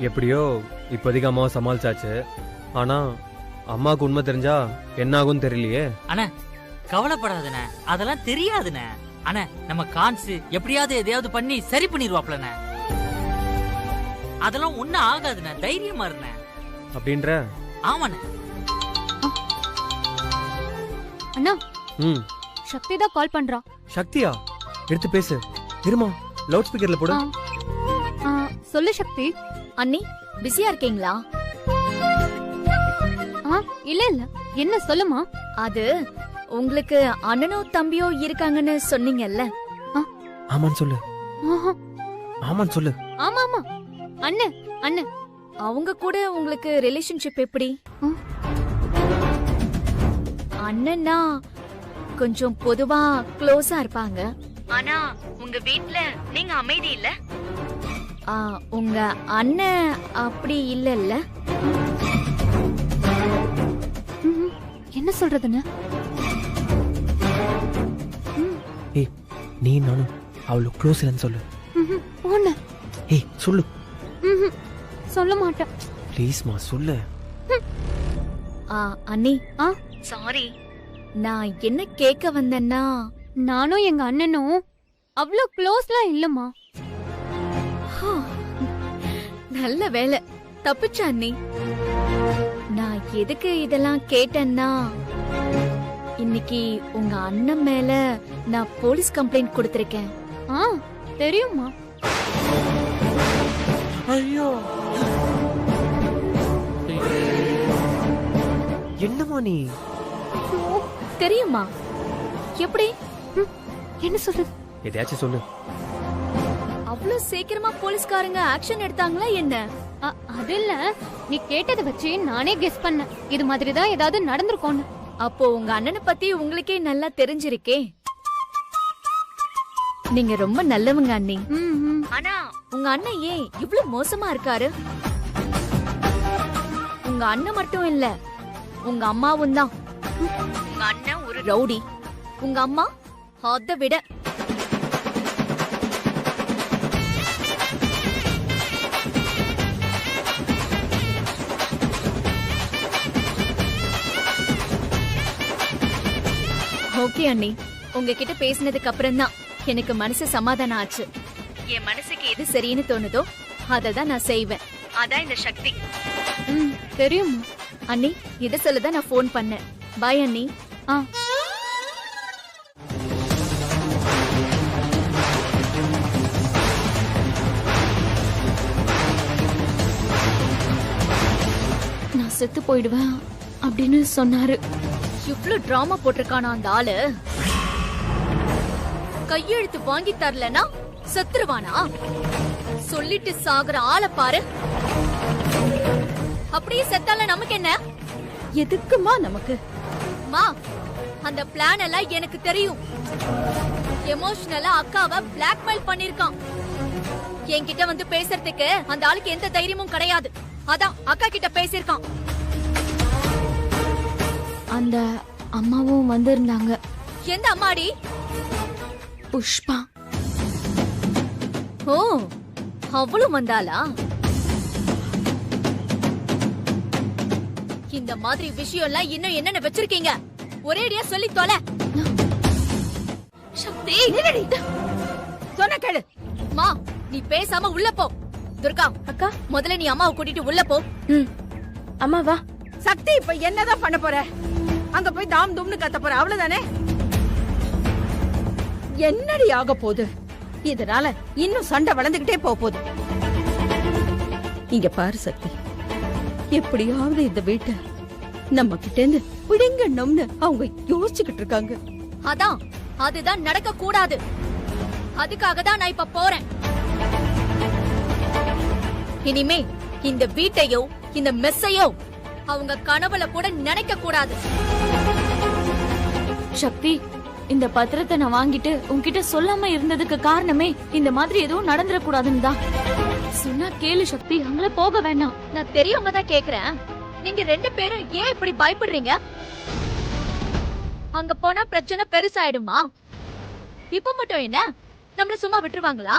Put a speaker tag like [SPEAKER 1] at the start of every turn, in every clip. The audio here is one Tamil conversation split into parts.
[SPEAKER 1] எப்படியோ இப்போதைக்கு அம்மாவை சமாளிச்சாச்சு. ஆனா அம்மாவுக்கு உண்மை தெரிஞ்சா என்ன ஆகும் தெரியலையே.
[SPEAKER 2] அண்ணா கவலைப்படாதண்ணே, அதெல்லாம் தெரியாதுண்ணே. அண்ணா நம்ம கான்ஸ் எப்படியாவது எதையாவது பண்ணி சரி பண்ணிடுவாப்லண்ணே. அதெல்லாம் ஒன்னும் ஆகாதுண்ணே, தைரியமா இருண்ணே.
[SPEAKER 1] அப்படின்ற?
[SPEAKER 2] ஆமாண்ணே.
[SPEAKER 3] அண்ணா
[SPEAKER 1] ம்
[SPEAKER 3] சக்தி தான் கால் பண்றா.
[SPEAKER 1] சக்தியா? எடுத்து பேசு. இருமா, லவுட் ஸ்பீக்கர்ல போடு.
[SPEAKER 3] சொல்லு சக்தி.
[SPEAKER 4] அண்ணி பிஸியா இருக்கீங்களா?
[SPEAKER 3] இல்ல இல்ல, என்ன சொல்லுமா?
[SPEAKER 4] அது உங்களுக்கு அண்ணனோ தம்பியோ இருக்காங்கன்னு சொன்னீங்கல்ல.
[SPEAKER 1] ஆமான்னு சொல்லு. ஆமான்னு சொல்லு.
[SPEAKER 3] ஆமா ஆமா, அண்ணன் அண்ணன்.
[SPEAKER 4] அவங்க கூட உங்களுக்கு ரிலேஷன்ஷிப் எப்படி? அண்ணன்னா கொஞ்சம் பொதுவா க்ளோஸா இருப்பாங்க. ஆனா உங்க வீட்ல நீங்க அமைதி இல்ல. உங்க அண்ணன் அப்படி இல்லல்ல.
[SPEAKER 3] என்ன சொல்றதுன்னு?
[SPEAKER 1] ஏய், நீ நானும் அவ்வளவு க்ளோஸ் இல்லைன்னு சொல்லு.
[SPEAKER 3] ஒண்ணு.
[SPEAKER 1] ஏய் சொல்லு.
[SPEAKER 3] சொல்ல மாட்டேன்.
[SPEAKER 1] ப்ளீஸ்மா சொல்லு.
[SPEAKER 4] அண்ணி சாரி, நான் என்ன கேட்க வந்தேன்னா,
[SPEAKER 3] நானும் எங்க அண்ணனும் அவ்வளோ க்ளோஸ்லாம் இல்லம்மா.
[SPEAKER 4] நல்ல வேலை தப்பிச்ச அண்ணி. நான் எதுக்கு இதெல்லாம் கேட்டேன்னா, இன்னைக்கு உங்க அண்ணன் மேல நான் போலீஸ் கம்ப்ளைண்ட் கொடுத்திருக்கேன்.
[SPEAKER 3] தெரியுமா?
[SPEAKER 1] ஐயோ, என்னமா நீ?
[SPEAKER 4] தெரியுமா? எப்படி?
[SPEAKER 3] என்ன சொல்றது?
[SPEAKER 1] எதையாச்சும் சொல்லு.
[SPEAKER 4] அவ்வளவு சீக்கிரமா போலீஸ்காரங்க ஆக்ஷன் எடுத்தாங்களா என்ன?
[SPEAKER 3] அது இல்ல, நீ கேட்டதை வச்சு நானே கெஸ் பண்ணேன் இது மாதிரி தான் ஏதாவது நடந்திருக்கும்னு.
[SPEAKER 4] அப்போ உங்க அண்ணனை பத்தி உங்களுக்கே நல்லா தெரிஞ்சிருக்கே. நீங்க ரொம்ப நல்லவங்க அண்ணி. ஆனா உங்க அண்ணன் ஏன் இவ்ளோ மோசமா இருக்காரு? உங்க அண்ணன் மட்டும் இல்ல, உங்க அம்மாவும் தான். உங்க அண்ணன் ஒரு ரவுடி, உங்க அம்மா அதை விட. ஓகே அண்ணி, உங்ககிட்ட பேசினதுக்கு அப்புறம் தான் எனக்கு மனசு சமாதானம் ஆச்சு. என் மனசுக்கு எது சரின்னு தோணுதோ அதை தான் நான் செய்வேன். அதான் இந்த சக்தி.
[SPEAKER 3] தெரியும்
[SPEAKER 4] அண்ணி, இத சொல்லதான் நான் போன் பண்ணேன். பாய் அண்ணி.
[SPEAKER 3] நான் செத்து போயிடுவேன் அப்படின்னு சொன்னாரு.
[SPEAKER 4] இவ்ளோ டிராமா போட்டிருக்கானா அந்த ஆளு? கையெழுத்து வாங்கி தரலனா செத்துருவானா? சொல்லிட்டு சாகுற ஆளை பாரு. அப்படியே செத்தால நமக்கு என்ன? எதுக்குமா நமக்கு? மா, அந்த பிளான் எல்லாம் எனக்கு தெரியும். எமோஷனலா அக்காவை பிளாக்மெயில் பண்ணிருக்கான். என்கிட்ட வந்து பேசுறதுக்கு அந்த ஆளுக்கு எந்த தைரியமும் கிடையாது. அதான் அக்கா கிட்ட பேசிருக்கான்.
[SPEAKER 3] அந்த அம்மாவும் வந்திருந்தாங்க.
[SPEAKER 4] எந்த அம்மாடி?
[SPEAKER 3] புஷ்பா.
[SPEAKER 4] ஓ, அவளும் வந்தாளா? இந்த மாதிரி விஷயம் எல்லாம் இன்னும் என்னென்ன வச்சிருக்கீங்க? ஒரேடியா சொல்லி தொலை. சக்தி, சொன்ன கேளு. மா, நீ பேசாம உள்ள போ. துர்கா அக்கா, முதல்ல நீ அம்மாவை கூட்டிட்டு உள்ள போ.
[SPEAKER 5] அம்மா வா. சக்தி, இப்ப என்னதான் பண்ண போற? அங்க போய் தாம் தும்னு கத்த போற, அவ்வளவுதானே? என்னடி ஆக போகுது? இதனால இன்னும் சண்டை வளர்ந்துகிட்டே போகுது. இங்க பாரு சக்தி, எப்படியாவது இந்த வீட்டை நம்ம கிட்ட இருந்து பிடிங்கணும்னு அவங்க யோசிச்சுக்கிட்டு இருக்காங்க.
[SPEAKER 4] அதான், அதுதான் நடக்க கூடாது. அதுக்காக தான் நான் இப்ப போறேன். இனிமே இந்த வீட்டையோ இந்த மெஸ்ஸையோ அவங்க கனவுல கூட நினைக்க கூடாது.
[SPEAKER 3] சக்தி, இந்த பத்திரத்தை நான் வாங்கிட்டு உன்கிட்ட சொல்லாம இருந்ததுக்கு காரணமே இந்த மாதிரி எதுவும் நடந்துடக்கூடாதுன்னு தான். சொன்னா கேளு சக்தி, அங்கள போக வேணாம்.
[SPEAKER 4] நான் தெரியவங்க தான் கேக்குறேன். நீங்க ரெண்டு பேரும் ஏன் இப்படி பயப்படுறீங்க? அங்க போனா பிரச்சனை பெருசாயிடுமா? இப்ப மட்டும் என்ன நம்மள சும்மா விட்டுருவாங்களா?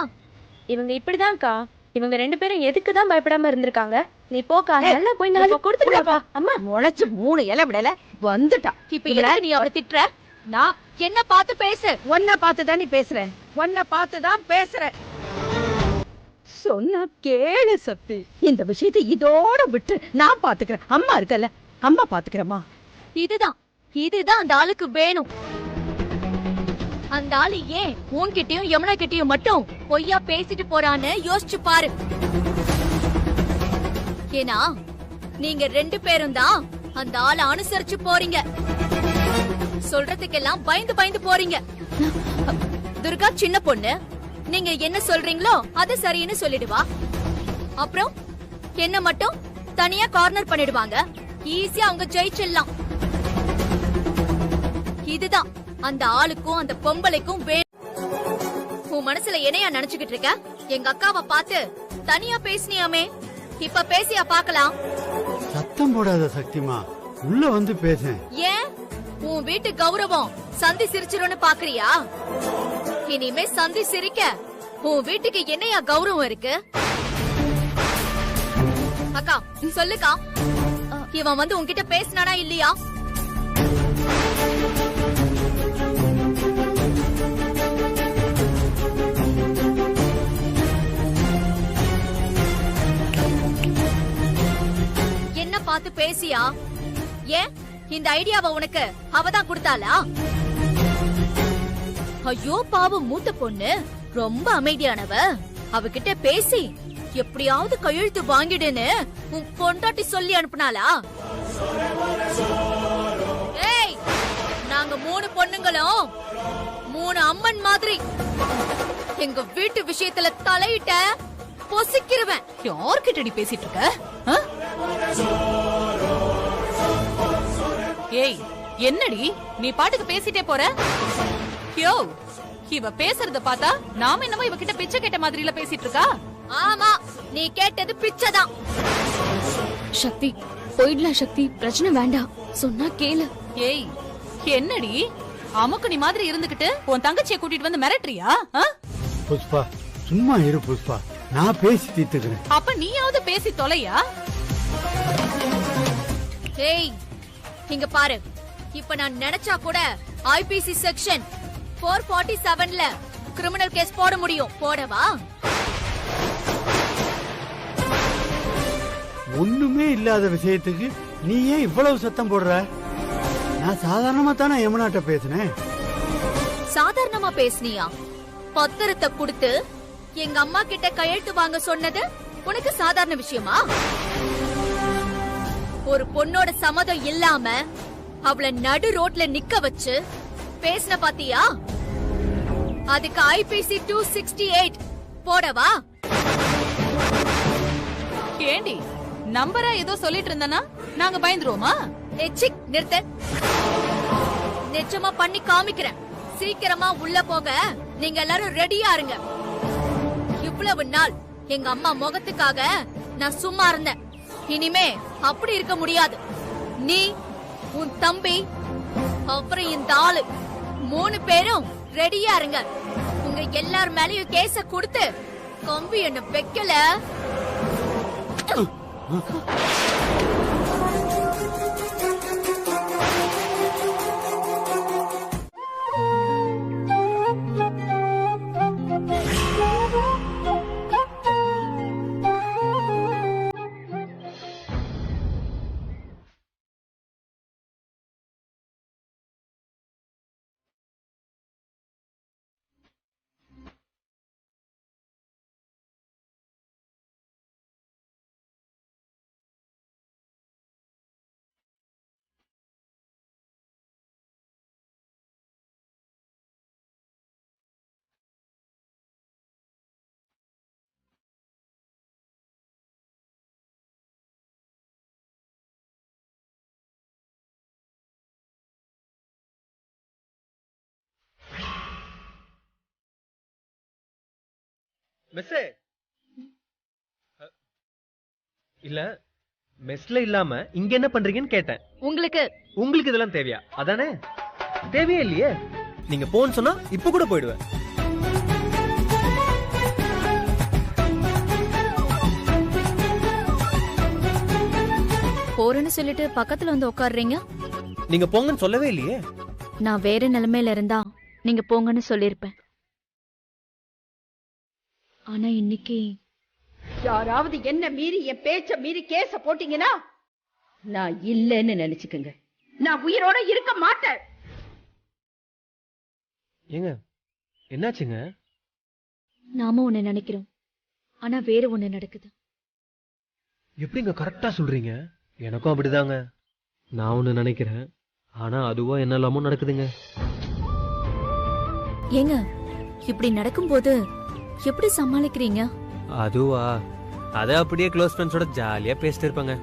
[SPEAKER 5] இவங்க இப்படிதான்க்கா
[SPEAKER 6] இவங்க 2 பேரும் எதுக்கு தான் பயப்படாம இருந்திருக்காங்க? நீ போக்கா, நல்லா போய் 4 கொடுத்துக்கலாப்பா. அம்மா
[SPEAKER 5] முளைச்சு 3 இலை விடல வந்துட்டா.
[SPEAKER 4] இப்ப எதுக்கு நீ அவரை திட்டுற? நான் என்ன பார்த்து பேசு.
[SPEAKER 5] உன்னை பார்த்துதான் நீ பேசுறேன், உன்னை பார்த்துதான் பேசுறேன். சொன்னா கேளு சக்தி. இந்த விஷயத்தை இதோட விட்டு நான் பாத்துக்கிறேன். அம்மா இருக்கல, அம்மா பாத்துக்கிறேம்மா.
[SPEAKER 4] இதுதான் அந்த ஆளுக்கு வேணும். அந்த ஆளு ஏன் உன்கிட்டயும் யமுனா கிட்டயும் மட்டும் பொய்யா பேசிட்டு போறான்னு யோசிச்சு பாரு. ஏன்னா நீங்க 2 பேரும் தான் அந்த ஆளை அனுசரிச்சு போறீங்க. சொல்றதுக்கெல்லாம் பயந்து பயந்து போறீங்க. துர்கா சின்ன பொண்ணு, நீங்க என்ன சொல்றீங்களோ அது சரின்னு சொல்லிடுவா. அப்புறம் என்ன மட்டும் தனியா கார்னர் பண்ணிடுவாங்க. ஈஸியா அவங்க ஜெயிச்சிடலாம். இதுதான் அந்த ஆளுக்கும் அந்த பொம்பளைக்கும் வேணும். உன் மனசுல என்னையா நினைச்சுக்கிட்டு இருக்க? எங்க அக்காவை பார்த்து தனியா பேசினியாமே, இப்ப பேசியா பாக்கலாம்.
[SPEAKER 7] சத்தம் போடாத சக்திமா, உள்ள வந்து பேச.
[SPEAKER 4] ஏன் உன் வீட்டு கௌரவம் சந்தி சிரிச்சிரும்னு பாக்குறியா? இனிமே சந்தி சிரிக்க உன் வீட்டுக்கு என்னையா கௌரவம் இருக்கு? அக்கா சொல்லுக்கா, இவன் வந்து உன்கிட்ட பேசினானா இல்லையா? என்ன பார்த்து பேசியா? ஏன் இந்த ஐடியாவை உனக்கு அவதான் கொடுத்தாளா? ஐயோ பாவம், மூத்த பொண்ணு ரொம்ப அமைதியானவ. அவகிட்ட பேசி எப்படியாவது கையெழுத்து வாங்கிடுன்னு உன் பொண்டாட்டி சொல்லி அனுப்புனாளா? ஏய், நாங்க 3 பொண்ணுங்களும் 3 அம்மன் மாதிரி. எங்க வீட்டு விஷயத்துல தலையிட்ட பொசிக்கிருவேன்.
[SPEAKER 8] யார்கிட்ட நீ பேசிட்டு இருக்க? ஆ? ஏய், என்னடி நீ பாட்டுக்கு பேசிட்டே போற? யோ, இவ பேசுறத பார்த்தா நாம என்னமோ இவகிட்ட பிச்சை கேட்ட மாதிரில பேசிட்டு இருக்கா?
[SPEAKER 4] ஆமா, நீ கேட்டது பிச்சைதான்.
[SPEAKER 3] சக்தி போயிடலாம். சக்தி பிரச்சனை வேண்டாம், சொன்னா கேளு.
[SPEAKER 8] ஏய், என்னடி அமுக்கு நீ மாதிரி இருந்துகிட்டு உன் தங்கச்சியை கூட்டிட்டு வந்து மிரட்டுறியா? ஆ?
[SPEAKER 7] புஷ்பா சும்மா இரு புஷ்பா, நான் பேசி தீர்த்துக்கிறேன்.
[SPEAKER 8] அப்ப நீயாவது பேசி தொலையா?
[SPEAKER 4] ஏய், இங்க பாரு, இப்ப நான் நினைச்சா கூட ஐபிசி செக்ஷன் 447ல கிரிமினல் கேஸ் போட முடியும். போடவா?
[SPEAKER 7] ஒண்ணுமே இல்லாத விஷயத்துக்கு நீ ஏன் இவ்வளவு சத்தம் போடுற? நான் சாதாரணமா தானே யமுனாட்ட பேசினேன்.
[SPEAKER 4] சாதாரணமா பேசுனியா? பத்திரத்தை கொடுத்து எங்க அம்மா கிட்ட கையெழுத்து வாங்க சொன்னது உனக்கு சாதாரண விஷயமா? ஒரு பொண்ணோட சம்மதம் இல்லாம அவளை நடு ரோட்ல நிக்க வச்சு பேசின பாத்தியா? அதுக்கு ஐபிசி 268 போடவா?
[SPEAKER 8] ஏண்டி நம்பரா ஏதோ சொல்லிட்டு இருந்தனா நாங்க பயந்துருவோமா?
[SPEAKER 4] சிக் நிறுத்து. நிச்சயமா பண்ணி காமிக்கிறேன். சீக்கிரமா உள்ள போக நீங்க எல்லாரும் ரெடியா இருங்க. இவ்வளவு நாள் எங்க அம்மா முகத்துக்காக நான் சும்மா இருந்தேன். இனிமே அப்படி இருக்க முடியாது. நீ, உன் தம்பி, அப்புறம் இந்த ஆளு 3 பேரும் ரெடியா இருங்க. உங்க எல்லார் மேலயும் கேஸ கொடுத்து கம்பி என்ன வைக்கல.
[SPEAKER 1] மெஸ்ஸே இல்ல, மெஸ்ல இல்லாம இங்க என்ன பண்றீங்கன்னு கேட்டேன். உங்களுக்கு இதெல்லாம் தேவையா? அதானே, தேவையே இல்லையே. நீங்க போன்னு சொன்னா இப்ப கூட போயிடுவேன்.
[SPEAKER 4] போறேன்னு சொல்லிட்டு பக்கத்துல வந்து உட்காடுறீங்க.
[SPEAKER 1] நீங்க போங்கன்னு சொல்லவே இல்லையே.
[SPEAKER 3] நான் வேற நிலைமையில இருந்தா நீங்க போங்கன்னு சொல்லிருப்பேன். ஆனா இன்னைக்கு
[SPEAKER 5] யாராவது என்ன மீறி என் பேச்ச மீறி கேஸ போட்டீங்கன்னா நான் இல்லைன்னு நினைச்சுக்கங்க. நான் உயிரோட இருக்க மாட்டேன்.
[SPEAKER 1] ஏங்க என்னாச்சுங்க?
[SPEAKER 3] நாம ஒண்ணு நினைக்கிறோம், ஆனா வேற ஒண்ணு நடக்குது.
[SPEAKER 1] எப்படிங்க கரெக்டா சொல்றீங்க? எனக்கும் அப்படிதாங்க. நான் ஒண்ணு நினைக்கிறேன், ஆனா அதுவா என்னெல்லாமோ நடக்குதுங்க.
[SPEAKER 3] ஏங்க இப்படி நடக்கும்போது எப்படி சமாளிக்கிறீங்க?
[SPEAKER 1] அதுவா, அத அப்படியே க்ளோஸ் ஃப்ரெண்ட்ஸோட ஜாலியா பேசிட்டு இருப்பாங்க.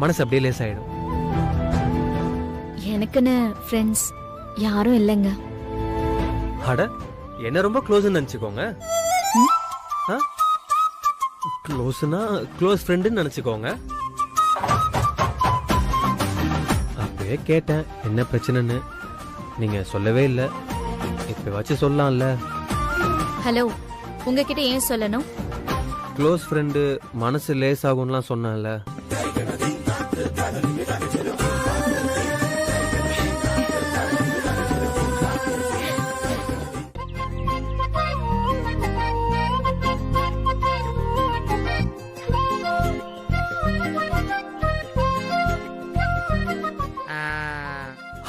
[SPEAKER 1] மனசு அப்படியே லேஸ் ஆயிடும்.
[SPEAKER 3] எனக்குன்னு ஃப்ரெண்ட்ஸ் யாரும் இல்லைங்க.
[SPEAKER 1] அட, என்ன ரொம்ப க்ளோஸ்னு நினைச்சுக்கோங்க. க்ளோஸ்னா க்ளோஸ் ஃப்ரெண்டுன்னு நினைச்சுக்கோங்க. அப்பவே கேட்டேன் என்ன பிரச்சனைன்னு, நீங்க சொல்லவே இல்ல. இப்ப வச்சு சொல்லலாம்ல.
[SPEAKER 3] ஹலோ, உங்ககிட்ட ஏன் சொல்லணும்?
[SPEAKER 1] க்ளோஸ் ஃப்ரெண்டு மனசு லேஸ் ஆகும்லாம் சொன்னேன்ல.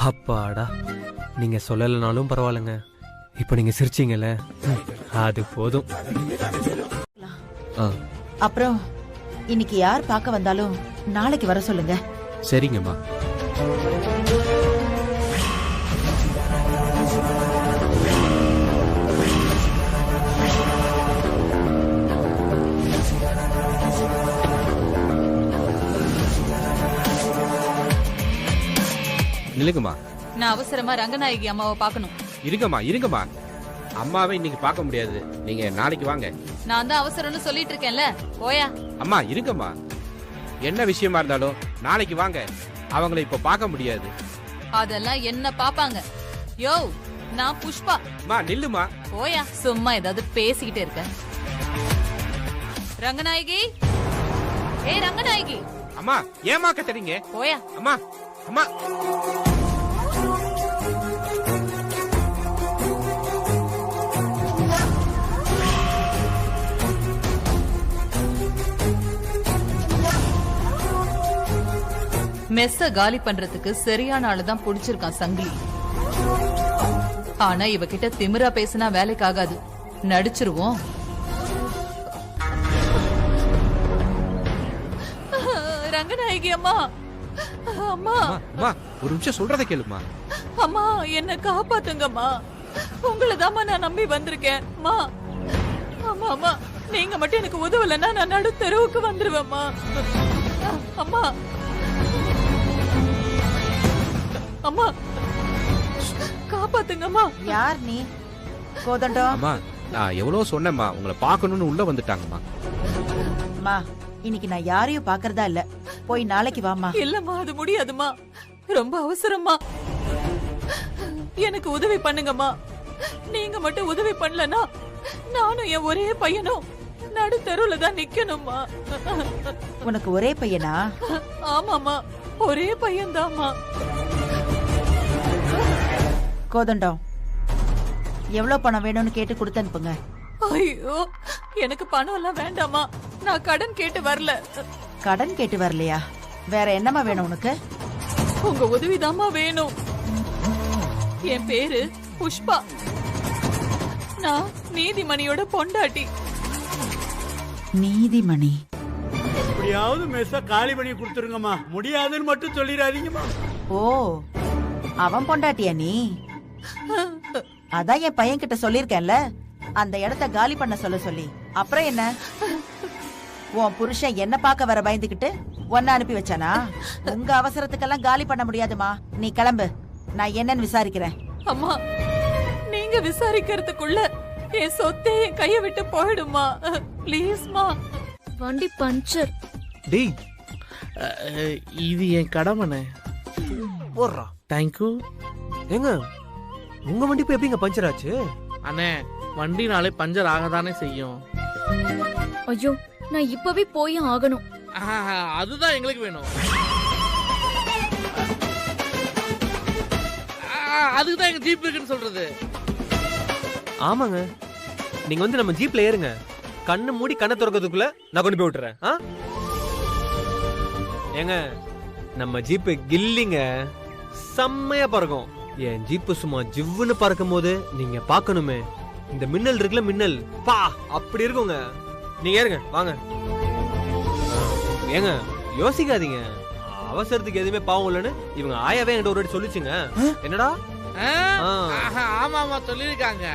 [SPEAKER 1] அப்பாடா, நீங்க சொல்லலனாலும் பரவாயில்லைங்க. இப்ப நீங்க சிரிச்சீங்கல்ல, அது போதும்.
[SPEAKER 9] அப்புறம் இன்னைக்கு யார் பார்க்க வந்தாலும் நாளைக்கு வர சொல்லுங்க.
[SPEAKER 1] சரிங்கம்மா.
[SPEAKER 10] நிலுங்கம்மா,
[SPEAKER 8] நான் அவசரமா ரங்கநாயகி அம்மாவை பார்க்கணும்.
[SPEAKER 10] இருங்கம்மா. அம்மாவை இன்னைக்கு பார்க்க முடியாது, நீங்க நாளைக்கு வாங்க.
[SPEAKER 8] நான் தான் அவசரம்னு சொல்லிட்டு இருக்கேன்ல, போயா.
[SPEAKER 10] அம்மா இருங்கம்மா, என்ன விஷயமா இருந்தாலும் நாளைக்கு வாங்க. அவங்களை இப்ப பார்க்க முடியாது.
[SPEAKER 8] அதெல்லாம் என்ன பாப்பாங்க? யோ, நான் புஷ்பா.
[SPEAKER 10] அம்மா நில்லுமா.
[SPEAKER 8] போயா, சும்மா ஏதாவது பேசிக்கிட்டே இருக்க. ரங்கநாயகி, ஏய் ரங்கநாயகி.
[SPEAKER 10] அம்மா ஏமா கத்துறீங்க?
[SPEAKER 8] போயா.
[SPEAKER 10] அம்மா அம்மா.
[SPEAKER 8] மெஸ்ஸ காலி பண்றதுக்கு சரியான ஆளுதான் புடிச்சிருக்கான் சங்கிலி. ஆனா இவகிட்ட திமிரா பேசினா வேலைக்கு ஆகாது, நடிச்சிருவோம். ரங்கநாயகி அம்மா, அம்மா
[SPEAKER 10] அம்மா ஒரு நிமிஷம் சொல்றத கேளுமா.
[SPEAKER 8] அம்மா என்ன காப்பாத்துங்கம்மா, உங்களதாம்மா நான் நம்பி வந்திருக்கேன். அம்மா அம்மா அம்மா, நீங்க மட்டும் எனக்கு உதவலன்னா நான் நடு தெருவுக்கு வந்துருவேம்மா. அம்மா அம்மா காப்பாத்துங்கம்மா.
[SPEAKER 9] யார் நீ? கோதண்டம்.
[SPEAKER 10] அம்மா நான் எவ்வளவு சொன்னேம்மா, உங்களை பார்க்கணும்னு உள்ள வந்துட்டாங்கம்மா.
[SPEAKER 9] அம்மா இன்னைக்கு நான் யாரையும் பாக்குறதா இல்ல, போய் நாளைக்கு வாமா.
[SPEAKER 8] இல்லம்மா அது முடியாதுமா, ரொம்ப அவசரமா. எனக்கு உதவி பண்ணுங்கம்மா. நீங்க மட்டும் உதவி பண்ணலனா நானும் என் ஒரே பையனும் நடு தெருவுல தான் நிக்கணும்மா.
[SPEAKER 9] உனக்கு ஒரே பையனா?
[SPEAKER 8] ஆமாமா, ஒரே பையன்தாம்மா.
[SPEAKER 9] கோதண்டம், எவ்வளவு பணம் வேணும்னு கேட்டு கொடுத்து அனுப்புங்க.
[SPEAKER 8] ஐயோ, எனக்கு பணம் எல்லாம் வேண்டாமா, நான் கடன் கேட்டு வரல.
[SPEAKER 9] கடன் கேட்டு வரலையா? வேற என்னமா வேணும் உனக்கு?
[SPEAKER 8] உங்க உதவிதாம்மா வேணும். என் பேரு புஷ்பா, நான் நீதிமணியோட பொண்டாட்டி.
[SPEAKER 9] நீதிமணி?
[SPEAKER 7] எப்படியாவது மெஸ்ஸ காலி பண்ணி கொடுத்துருங்கம்மா, முடியாதுன்னு மட்டும் சொல்லிடாதீங்கம்மா.
[SPEAKER 9] ஓ, அவன் பொண்டாட்டியா நீ? அதான் என் பையன் கிட்ட சொல்லிருக்கேன்ல, அந்த இடத்த காலி பண்ண சொல்ல சொல்லி. அப்புறம் என்ன, உன் புருஷன் என்ன பார்க்க வர பயந்துகிட்டு ஒன்ன அனுப்பி வச்சானா? உங்க அவசரத்துக்கெல்லாம் காலி பண்ண முடியாதுமா, நீ கிளம்பு, நான் என்னன்னு விசாரிக்கிறேன்.
[SPEAKER 8] அம்மா, நீங்க விசாரிக்கிறதுக்குள்ள என் சொத்தே என் கைய விட்டு போயிடுமா, ப்ளீஸ்மா.
[SPEAKER 3] வண்டி பஞ்சர்.
[SPEAKER 11] டேய், இது என் கடமைண்ணே.
[SPEAKER 1] போடுறா.
[SPEAKER 11] தேங்க்யூ.
[SPEAKER 1] ஏங்க உங்க வண்டி இப்ப எப்படிங்க பஞ்சர் ஆச்சு?
[SPEAKER 11] அண்ணே, வண்டினாலே பஞ்சர் ஆகதானே செய்யும்.
[SPEAKER 3] ஐயோ, நான் இப்பவே போய் ஆகணும்.
[SPEAKER 11] அதுதான் எங்களுக்கு வேணும். அதுக்கு தான் எங்க ஜீப் இருக்குன்னு சொல்றது.
[SPEAKER 1] ஆமாங்க, நீங்க வந்து நம்ம ஜீப்ல ஏறுங்க. கண்ணு மூடி கண்ணை திறக்கிறதுக்குள்ள நான் கொண்டு போய் விட்டுறேன். ஏங்க, நம்ம ஜீப்பு கில்லிங்க, செம்மையா பறக்கும். என் ஜீப்பு சும்மா ஜிவ்வுன்னு பறக்கும் போது நீங்க பாக்கணுமே, இந்த மின்னல் இருக்குல்ல, மின்னல் பா அப்படி இருக்குங்க. நீங்க ஏறுங்க, வாங்க. ஏங்க யோசிக்காதீங்க, அவசரத்துக்கு எதுவுமே பாவம் இல்லைன்னு இவங்க ஆயாவே என்கிட்ட ஒரு வாட்டி சொல்லிச்சுங்க. என்னடா?
[SPEAKER 11] ஆமா ஆமா சொல்லிருக்காங்க.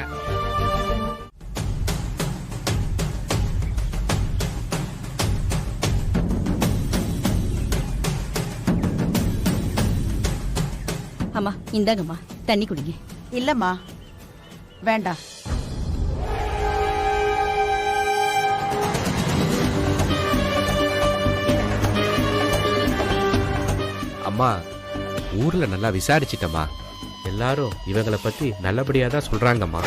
[SPEAKER 5] அம்மா இந்தாங்கம்மா, தண்ணி குடிங்க.
[SPEAKER 9] இல்லம்மா வேண்டாம்.
[SPEAKER 10] அம்மா, ஊர்ல நல்லா விசாரிச்சிட்டம்மா. எல்லாரும் இவங்கள பத்தி நல்லபடியா தான் சொல்றாங்கம்மா.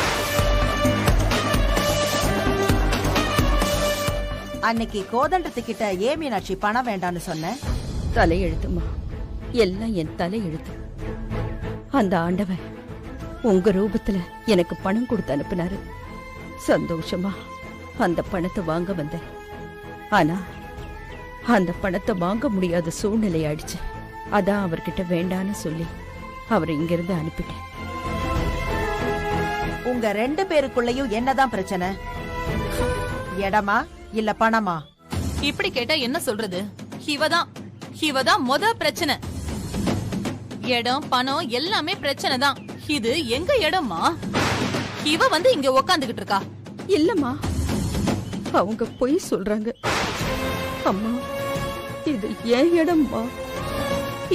[SPEAKER 9] அன்னைக்கு கோதண்டத்துக்கிட்ட ஏன் மீனாட்சி பணம் வேண்டான்னு சொன்ன?
[SPEAKER 5] தலையெழுத்துமா, எல்லாம் என் தலையெழுத்து. அந்த ஆண்டவன் உங்க ரூபத்துல எனக்கு பணம் கொடுத்து அனுப்பினாரு. சந்தோஷமா அந்த பணத்தை வாங்க வந்தேன். ஆனா அந்த பணத்தை வாங்க முடியாத சூழ்நிலை ஆயிடுச்சு. அதான் அவர்கிட்ட வேண்டான்னு சொல்லி அவரை இங்கிருந்து அனுப்பிட்டேன்.
[SPEAKER 9] உங்க 2 பேருக்குள்ளயும் என்னதான் பிரச்சனை? இடமா இல்ல பணமா?
[SPEAKER 8] இப்படி கேட்டா என்ன சொல்றது? இவதான் மொத பிரச்சனை. இடம் பணம் எல்லாமே பிரச்சனை தான். இது எங்க இடமா? இவ வந்து இங்க உக்காந்துகிட்டு இருக்கா.
[SPEAKER 5] இல்லம்மா, அவங்க பொய் சொல்றாங்க. அம்மா, இது என் இடம்மா.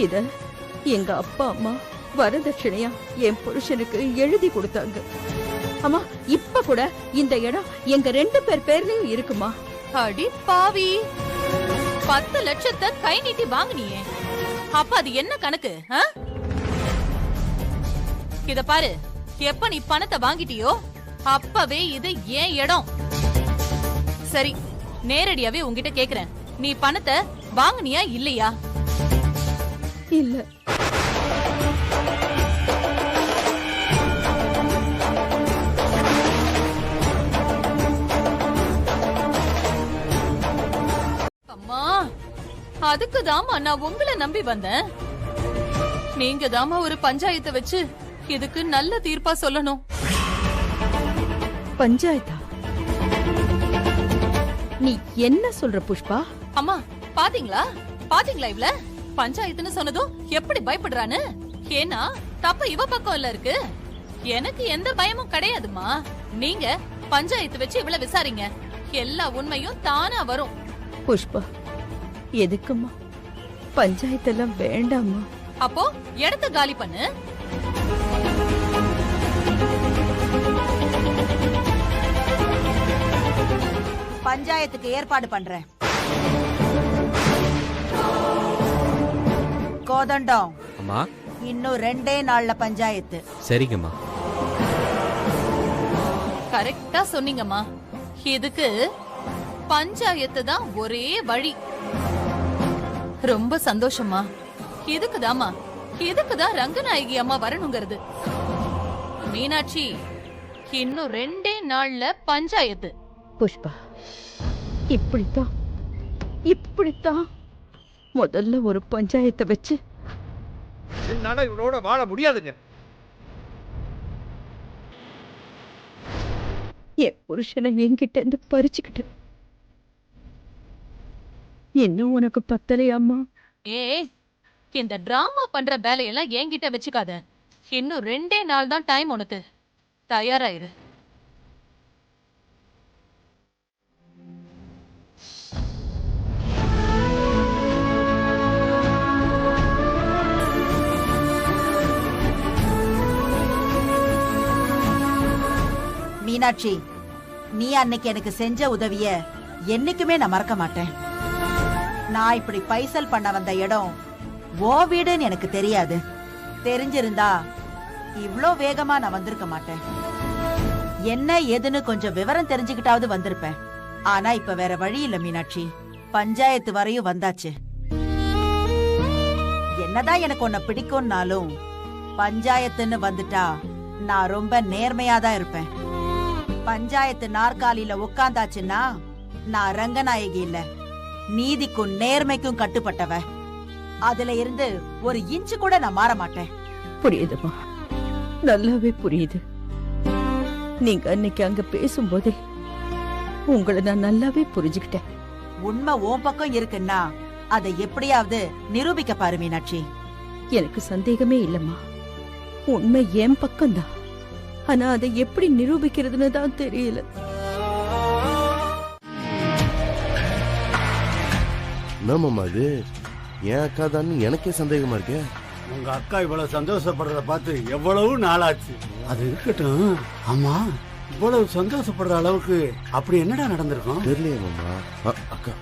[SPEAKER 5] இத எங்க அப்பா அம்மா வரதட்சணையா என் புருஷனுக்கு எழுதி கொடுத்தாங்க. அம்மா, இப்ப கூட இந்த இடம் எங்க 2 பேர் பேர்லயும் இருக்குமா?
[SPEAKER 8] அடி பாவி, 10 லட்சத்தை கை நீட்டி வாங்குனியே, அப்ப அது என்ன கணக்கு? இத பாரு, எப்ப நீ பணத்தை வாங்கிட்டியோ அப்பவே இது ஏன் இடம். சரி, நேரடியாவே உன்கிட்ட கேக்குறேன், நீ பணத்தை வாங்குனியா இல்லையா?
[SPEAKER 5] இல்ல.
[SPEAKER 8] அம்மா, அதுக்குதாமா நான் உங்களை நம்பி வந்தேன். நீங்க தாமா ஒரு பஞ்சாயத்தை வச்சு இதுக்கு நல்ல தீர்ப்பா சொல்லணும்.
[SPEAKER 5] பஞ்சாயத்தா? நீ என்ன சொல்ற புஷ்பா?
[SPEAKER 8] அம்மா, பாத்தீங்களா இவ்ள பஞ்சாயத்துன்னு சொன்னதும் எப்படி பயப்படுறான்னு? ஏன்னா தப்ப இவ பக்கம் இல்ல இருக்கு. எனக்கு எந்த பயமும் கிடையாதுமா. நீங்க பஞ்சாயத்து வச்சு இவ்வளவு விசாரிங்க, எல்லா உண்மையும் தானா வரும்.
[SPEAKER 5] புஷ்பா, எதுக்குமா பஞ்சாயத்தெல்லாம் வேண்டாமா?
[SPEAKER 8] அப்போ இடத்த காலி பண்ணு.
[SPEAKER 9] பஞ்சாயத்துக்கு ஏற்பாடு பண்றேன். கோதண்டம்,
[SPEAKER 10] அம்மா,
[SPEAKER 9] இன்னும் 2 நாள்ல பஞ்சாயத்து.
[SPEAKER 10] சரிங்கம்மா.
[SPEAKER 8] கரெக்டா சொன்னீங்கம்மா. இதுக்கு பஞ்சாயத்து தான் ஒரே வழி. ரொம்ப சந்தோஷமா. இதுக்குதான் ரங்கநாயகி அம்மா வரணுங்கிறது. மீனாட்சி, இன்னும் 2 நாள்ல பஞ்சாயத்து.
[SPEAKER 5] புஷ்பா, இப்படித்தான் முதல்ல ஒரு பஞ்சாயத்தை வச்சு
[SPEAKER 1] என்னால இவனோட வாழ முடியாதுங்க.
[SPEAKER 5] என் புருஷனை என்கிட்ட இருந்து பறிச்சுக்கிட்டு இன்னும் உனக்கு பத்தலையாம்மா?
[SPEAKER 8] இந்த டிராமா பண்ற வேலையெல்லாம் என்கிட்ட வச்சுக்காத. இன்னும் 2 நாள் தான் டைம் உனக்கு. தயாராயிரு.
[SPEAKER 9] மீனாட்சி, நீ அன்னைக்கு எனக்கு செஞ்ச உதவிய என்னைக்குமே நான் மறக்க மாட்டேன். நான் இப்படி பைசல் பண்ண வந்த இடம் ஓ வீடுன்னு எனக்கு தெரியாது. தெரிஞ்சிருந்தா இவ்ளோ வேகமா நான் வந்திருக்க மாட்டேன். என்ன ஏதுன்னு கொஞ்சம் விவரம் தெரிஞ்சுக்கிட்டாவது வந்திருப்பேன். ஆனா இப்ப வேற வழி இல்ல மீனாட்சி. பஞ்சாயத்து வரையும் வந்தாச்சு. என்னதான் எனக்கு உன்னை பிடிக்கும்னாலும் பஞ்சாயத்துன்னு வந்துட்டா நான் ரொம்ப நேர்மையா தான் இருப்பேன். பஞ்சாயத்து நாற்காலியில உட்கார்ந்தாச்சுன்னா நான் ரங்கநாயகி இல்ல, நீதிக்கும் நேர்மைக்கும் கட்டுப்பட்டவ. அதுல இருந்து ஒரு இன்ச்சு கூட நான் மாற மாட்டேன்.
[SPEAKER 5] புரியுதுமா, நல்லாவே புரியுது. நீங்க அன்னைக்கு அங்க பேசும்போதே உங்களை நான் நல்லாவே புரிஞ்சுக்கிட்டேன்.
[SPEAKER 9] உண்மை உன் பக்கம் இருக்குன்னா அதை எப்படியாவது நிரூபிக்க பாரு மீனாட்சி.
[SPEAKER 5] எனக்கு சந்தேகமே இல்லம்மா, உண்மை என் பக்கம்தான். ஆனா அதை எப்படி நிரூபிக்கிறதுன்னு தான் தெரியல.
[SPEAKER 12] என்னம்மா இது? என் அக்கா தான் எனக்கே சந்தேகமா இருக்கு.
[SPEAKER 7] உங்க அக்கா இவ்வளவு சந்தோஷப்படுறத பார்த்து எவ்வளவு நாளாச்சு. அது இருக்கட்டும். ஆமா, இவ்வளவு சந்தோஷப்படுற அளவுக்கு அப்படி என்னடா நடந்திருக்கும்?
[SPEAKER 12] தெரியலையே மாமா. அக்கா,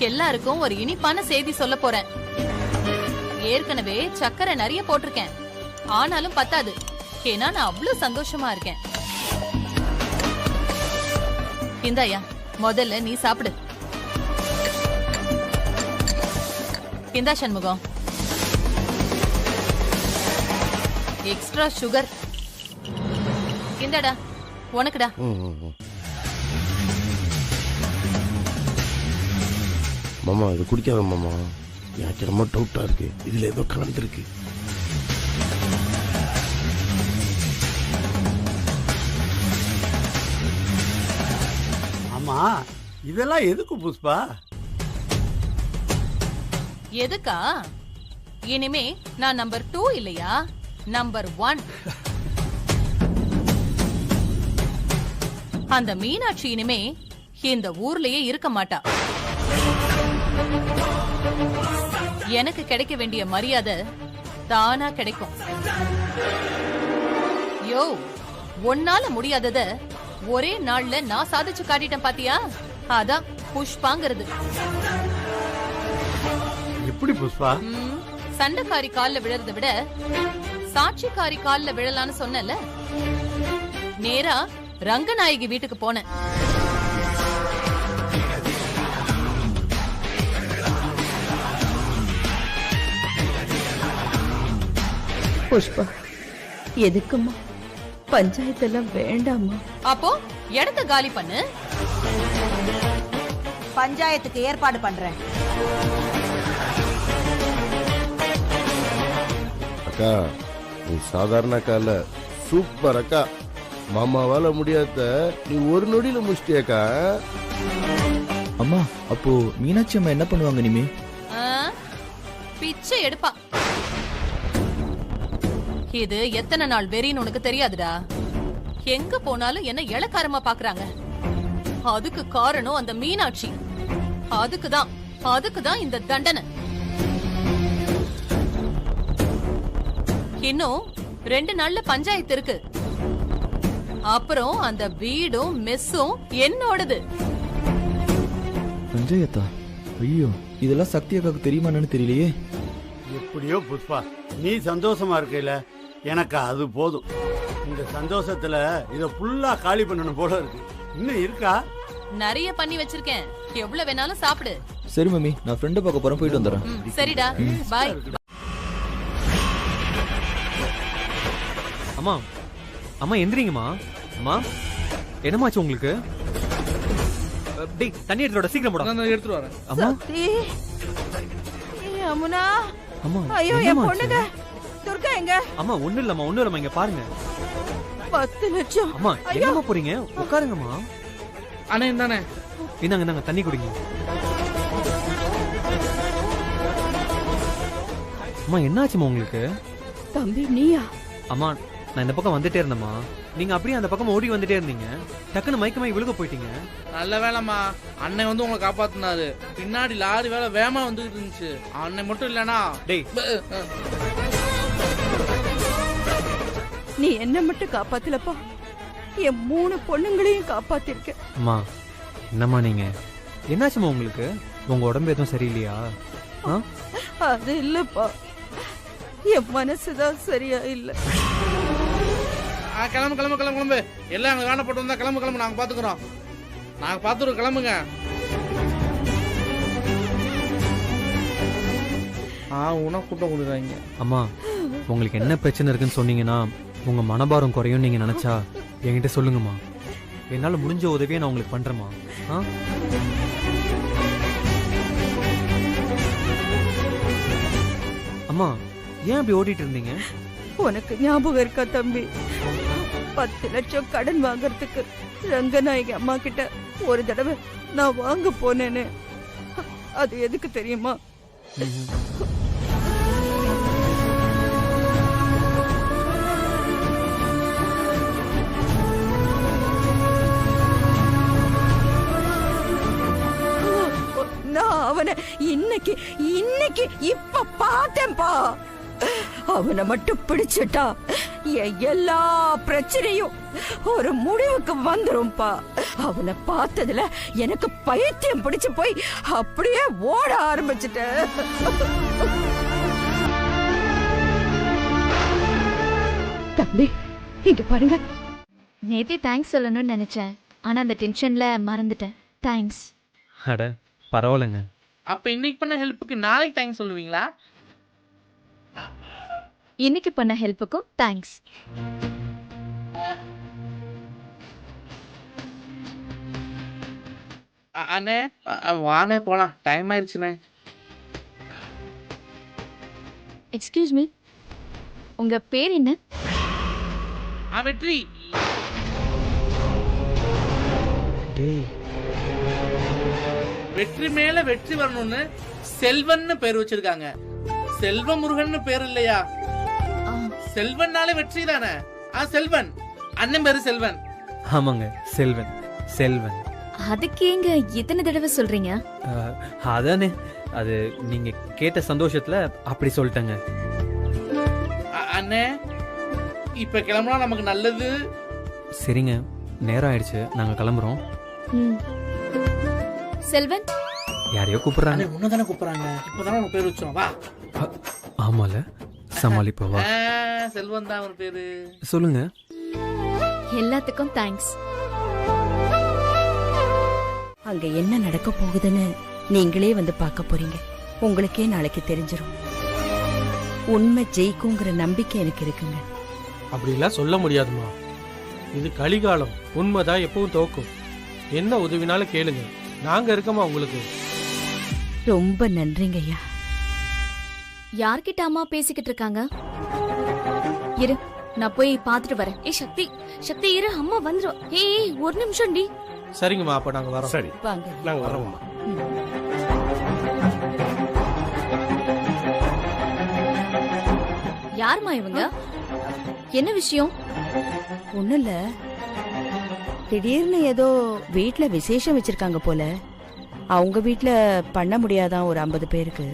[SPEAKER 8] எல்லாருக்கும் ஒரு இனிப்பான செய்தி சொல்ல போறேன். ஏற்கனவே சக்கரை நிறைய போட்டிருக்கேன், ஆனாலும் பத்தாது. ஏன்னா நான் அவ்வளவு சந்தோஷமா இருக்கேன். இந்தாயா, முதல்ல நீ சாப்பிடு. இந்தா சண்முகம், எக்ஸ்ட்ரா சுகர். இந்தடா உனக்குடா.
[SPEAKER 12] மாமா இது குடிக்காத மாமா, எனக்கு ரொம்ப டவுட்டா இருக்கு. இதுல ஏதோ கலந்துருக்கு.
[SPEAKER 7] ஆமா, இதெல்லாம் எதுக்கு புஷ்பா?
[SPEAKER 8] எதுக்கா? இனிமே நான் நம்பர் 2 இல்லையா, நம்பர் 1. அந்த மீனாட்சி இனிமே இந்த ஊர்லயே இருக்க மாட்டா. எனக்கு கிடைக்க வேண்டிய மரியாதை தானா கிடைக்கும். யோ, ஒன்னால முடியாதத ஒரே நாள்ல நான் சாதிச்சு காட்டிட்டேன் பாத்தியா? அதான் புஷ்பாங்கிறது.
[SPEAKER 7] எப்படி புஷ்பா?
[SPEAKER 8] சண்டைக்காரி கால்ல விழறத விட சாட்சிக்காரி கால்ல விழலான்னு சொன்னல. நேரா ரங்கநாயகி வீட்டுக்கு போனேன்.
[SPEAKER 5] புஷ்பா, எதுக்குமா? பஞ்சாயத்தெல்லாம் வேண்டாமா?
[SPEAKER 8] அப்போ இடத்த காலி பண்ணு.
[SPEAKER 9] பஞ்சாயத்துக்கு ஏற்பாடு பண்றேன்.
[SPEAKER 12] அக்கா, நீ சாதாரண அக்கா இல்ல, சூப்பர் அக்கா. மாமாவால முடியாத நீ ஒரு நொடியில முடிச்சிட்டியாக்கா.
[SPEAKER 13] அம்மா, அப்போ மீனாட்சி அம்மா என்ன பண்ணுவாங்க இனிமே?
[SPEAKER 8] பிச்சை எடுப்பா. இது எத்தனை நாள் வெறின்னு உனக்கு தெரியாதுடா. எங்க போனாலும் என்ன இளக்காரமா பாக்குறாங்க. அதுக்கு காரணம் அந்த மீனாட்சி. அதுக்குதான் இந்த தண்டனை. இன்னும் 2 நாள்ல பஞ்சாயத்து இருக்கு. அப்புறம் அந்த வீடும் மெஸ்ஸும் என்னோடது.
[SPEAKER 13] பஞ்சாயத்தா? ஐயோ, இதெல்லாம் சக்தி அக்காவுக்கு தெரியுமான்னு தெரியலையே.
[SPEAKER 7] எப்படியோ புஷ்பா, நீ சந்தோஷமா இருக்கையில எனக்கு அது போதும். இந்த சந்தோஷத்துல இத ஃபுல்லா காலி பண்ணணும் போல இருக்கு. இன்னும் இருக்கா?
[SPEAKER 8] நிறைய பண்ணி வச்சிருக்கேன், எவ்வளவு வேணாலும் சாப்பிடு.
[SPEAKER 13] சரி மம்மி, நான் ஃப்ரெண்ட பார்க்க போறேன், போயிட்டு வந்துறேன்.
[SPEAKER 8] சரிடா, பாய்.
[SPEAKER 1] அம்மா, அம்மா எந்திரிங்கம்மா. அம்மா, என்னமாச்சு உங்களுக்கு? டேய், தண்ணி எடுத்துட, சீக்கிரம் போடா.
[SPEAKER 11] நான் எடுத்துட்டு வரேன்.
[SPEAKER 1] அம்மா,
[SPEAKER 5] அமுனா,
[SPEAKER 1] அம்மா,
[SPEAKER 5] ஐயோ என் பொண்ணுங்க துர்கா எங்க?
[SPEAKER 1] அம்மா ஒண்ணு இல்லம்மா, இங்க பாருங்க.
[SPEAKER 5] 10 லட்சம்.
[SPEAKER 1] அம்மா, எங்கம்மா போறீங்க? உட்காருங்கம்மா.
[SPEAKER 11] அண்ணே இந்தானே.
[SPEAKER 1] இந்தாங்க தண்ணி குடிங்க. அம்மா, என்னாச்சுமா உங்களுக்கு?
[SPEAKER 5] தம்பி நீயா?
[SPEAKER 1] அம்மா, நான் இந்த பக்கம் வந்துட்டே இருந்தேம்மா. நீங்க அப்படியே அந்த பக்கம் ஓடி வந்துட்டே இருந்தீங்க. டக்குன்னு மயக்கமாய் விழுக போயிட்டீங்க.
[SPEAKER 11] நல்ல வேலைம்மா, அண்ணன் வந்து உங்களை காப்பாத்தினாரு. பின்னாடி லாரி வேலை வேகமா வந்துகிட்டு இருந்துச்சு. அண்ணன் மட்டும் இல்லனா.
[SPEAKER 1] டேய்,
[SPEAKER 5] நீ என்ன மட்டும் காப்பாத்தலப்பா, என் 3 பொண்ணுங்களையும் காப்பாத்திருக்க.
[SPEAKER 1] அம்மா, என்னம்மா நீங்க? என்னாச்சுமா உங்களுக்கு? உங்க உடம்பு எதுவும் சரியில்லையா?
[SPEAKER 5] அது இல்லப்பா, என் மனசுதான் சரியா இல்ல.
[SPEAKER 11] கிளம்பு. எல்லாம் எங்களுக்கு காணப்பட்டு வந்தா கிளம்பு. நாங்க பாத்துக்கிறோம். கிளம்புங்க. ஊனா கூட்டம் கொடுக்குறாங்க.
[SPEAKER 1] அம்மா உங்களுக்கு என்ன பிரச்சனை இருக்குன்னு சொன்னீங்கன்னா உங்க மனபாரம் குறையும் நீங்க நினைச்சா என்கிட்ட சொல்லுங்கம்மா. என்னால முடிஞ்ச உதவியை நான் உங்களுக்கு பண்றேம்மா. அம்மா ஏன் அப்படி ஓடிட்டு இருந்தீங்க?
[SPEAKER 5] உனக்கு ஞாபகம் இருக்கா தம்பி, 10 லட்சம் கடன் வாங்கறதுக்கு ரங்கநாயகி அம்மா கிட்ட ஒரு தடவை நான் வாங்க போனேன்னு. அது எதுக்கு தெரியுமா? நான் அவனை இன்னைக்கு இப்ப பார்த்தேன்பா. அவனை மட்டும் பிடிச்சிட்டா என் எல்லா பிரச்சனையும் ஒரு முடிவுக்கு வந்துரும்பா. அவனை பார்த்ததுல எனக்கு பைத்தியம் பிடிச்சு போய் அப்படியே ஓட ஆரம்பிச்சிட்டேன்.
[SPEAKER 3] தம்பி இங்க பாருங்க, நேத்தே தேங்க்ஸ் சொல்லணும்னு நினைச்சேன், ஆனா அந்த டென்ஷன்ல மறந்துட்டேன். தேங்க்ஸ்.
[SPEAKER 1] அட பரவாயில்லைங்க.
[SPEAKER 11] அப்ப இன்னைக்கு பண்ண ஹெல்ப்புக்கு நாளைக்கு தேங்க்ஸ் சொல்லுவீங்களா?
[SPEAKER 3] இன்னைக்கு பண்ண ஹெல்ப்புக்கும் தேங்க்ஸ்.
[SPEAKER 11] அண்ணே வானே போலாம், டைம் ஆயிடுச்சுண்ணே.
[SPEAKER 3] எக்ஸ்கியூஸ் மீ, உங்க பேர் என்ன?
[SPEAKER 11] வெற்றி. வெற்றி மேல வெற்றி வரணும்னு செல்வன்னு பேர் வச்சிருக்காங்க. செல்வ முருகன் பேர் இல்லையா? செல்வன்னாலே வெற்றி தானே. செல்வன், அண்ணன் பேரு செல்வன்.
[SPEAKER 1] ஆமாங்க, செல்வன். செல்வன்.
[SPEAKER 3] அதுக்கு ஏங்க எத்தனை தடவை சொல்றீங்க?
[SPEAKER 1] அதானே, அது நீங்க கேட்ட சந்தோஷத்துல அப்படி சொல்லிட்டேங்க.
[SPEAKER 11] அண்ணே இப்ப கிளம்புனா நமக்கு நல்லது.
[SPEAKER 1] சரிங்க, நேரம் ஆயிடுச்சு, நாங்க கிளம்புறோம்.
[SPEAKER 3] செல்வன்
[SPEAKER 1] யாரையோ கூப்பிடுறாங்க.
[SPEAKER 11] உன்னதானே கூப்பிடுறாங்க, இப்பதானே உங்க பேர் வச்சோம். வா.
[SPEAKER 1] ஆமால, சமாளிப்பவா.
[SPEAKER 11] செல்வன் தான் ஒரு பேரு.
[SPEAKER 1] சொல்லுங்க.
[SPEAKER 3] எல்லாத்துக்கும் தேங்க்ஸ்.
[SPEAKER 5] அங்க என்ன நடக்க போகுதுன்னு நீங்களே வந்து பார்க்க போறீங்க. உங்களுக்கே நாளைக்கு தெரிஞ்சிடும். உண்மை ஜெயிக்குங்கிற நம்பிக்கை எனக்கு இருக்குங்க.
[SPEAKER 14] அப்படிலாம் சொல்ல முடியாதுமா, இது கலிகாலம். உண்மைதான் எப்பவும் தோக்கும். என்ன உதவினாலும் கேளுங்க, நாங்க இருக்கோமா உங்களுக்கு.
[SPEAKER 5] ரொம்ப நன்றிங்க ஐயா.
[SPEAKER 3] யார்கிட்ட அம்மா பேசிக்கிட்டு இருக்காங்க? இரு, நான் போய் பாத்துட்டு வரேன். சக்தி, சக்தி இரு, அம்மா வந்துரும். ஏய் ஒரு நிமிஷம் டி.
[SPEAKER 14] சரிங்கம்மா, அப்ப நாங்க வரோம்.
[SPEAKER 12] சரி
[SPEAKER 5] வாங்க,
[SPEAKER 12] நாங்க வரோம்மா.
[SPEAKER 3] யாருமா இவங்க? என்ன விஷயம்?
[SPEAKER 5] ஒண்ணும் இல்ல, திடீர்னு ஏதோ வீட்ல விசேஷம் வச்சிருக்காங்க போல. அவங்க வீட்ல பண்ண முடியாதான் ஒரு 50 பேருக்கு.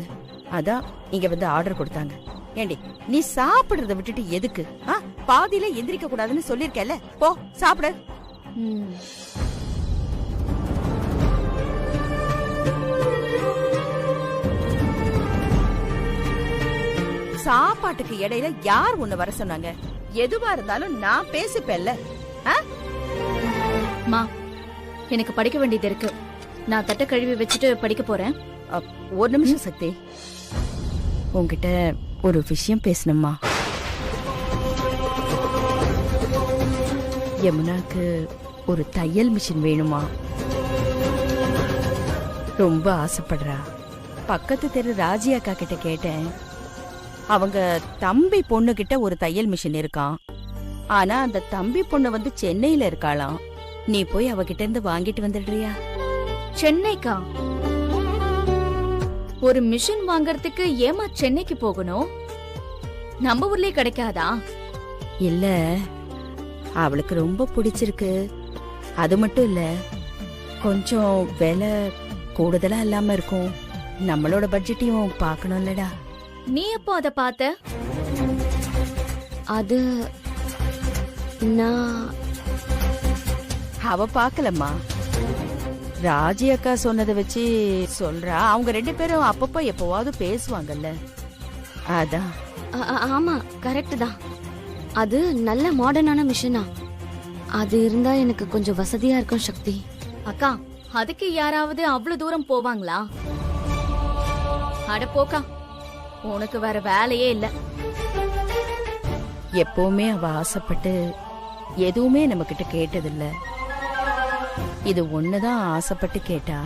[SPEAKER 5] அதான் இங்க வந்து ஆர்டர் கொடுத்தாங்க. ஏண்டி நீ சாப்பிடுறத விட்டுட்டு எதுக்கு? பாதியில எந்திரிக்க கூடாதுன்னு சொல்லிருக்கல, போ சாப்பிடு. சாப்பாட்டுக்கு இடையில யார் உன்னை வர சொன்னாங்க? எதுவா இருந்தாலும் நான் பேசிப்பேன்ல.
[SPEAKER 3] மா, எனக்கு படிக்க வேண்டியது இருக்கு. நான் தட்டை கழுவி வச்சுட்டு படிக்க போறேன்.
[SPEAKER 5] ஒரு நிமிஷம் சக்தி, உன்கிட்ட ஒரு விஷயம் பேசணுமா? யமுனாக்கு ஒரு தையல் மிஷின் வேணுமா? ரொம்ப ஆசைப்படுறா. பக்கத்து தெரு ராஜி அக்கா கிட்ட கேட்டேன். அவங்க தம்பி பொண்ணு கிட்ட ஒரு தையல் மிஷின் இருக்கான். ஆனா அந்த தம்பி பொண்ணு வந்து சென்னையில இருக்காளாம். நீ போய் அவகிட்ட இருந்து வாங்கிட்டு வந்துடுறியா?
[SPEAKER 3] சென்னைக்கா? ஒரு மிஷின் வாங்கறதுக்கு ஏமா சென்னைக்கு போகணும்? நம்ம ஊர்லயே கிடைக்காதா?
[SPEAKER 5] இல்ல, அவளுக்கு ரொம்ப பிடிச்சிருக்கு. அது மட்டும் இல்ல, கொஞ்சம் விலை கூடுதலா இல்லாம இருக்கும். நம்மளோட பட்ஜெட்டையும் பார்க்கணும்லடா.
[SPEAKER 3] நீ எப்போ அத பார்த்த? அது நான்
[SPEAKER 5] அவ பார்க்கலம்மா. ராஜி அக்கா சொன்னதை வச்சு சொல்றா. அவங்க 2 பேரும் அப்பப்போ எப்பவாவது பேசுவாங்கல்ல, அதான்.
[SPEAKER 3] ஆமா, கரெக்ட் தான். அது நல்ல மாடர்னான மிஷினா. அது இருந்தா எனக்கு கொஞ்சம் வசதியா இருக்கும் சக்தி. அக்கா, அதுக்கு யாராவது அவ்வளவு தூரம் போவாங்களா? அட போக்கா, உனக்கு வேற வேலையே இல்ல.
[SPEAKER 5] எப்பவுமே அவ ஆசைப்பட்டு எதுவுமே நம்ம கிட்ட கேட்டதில்ல. இது ஒண்ணுதான் ஆசைப்பட்டு கேட்டா.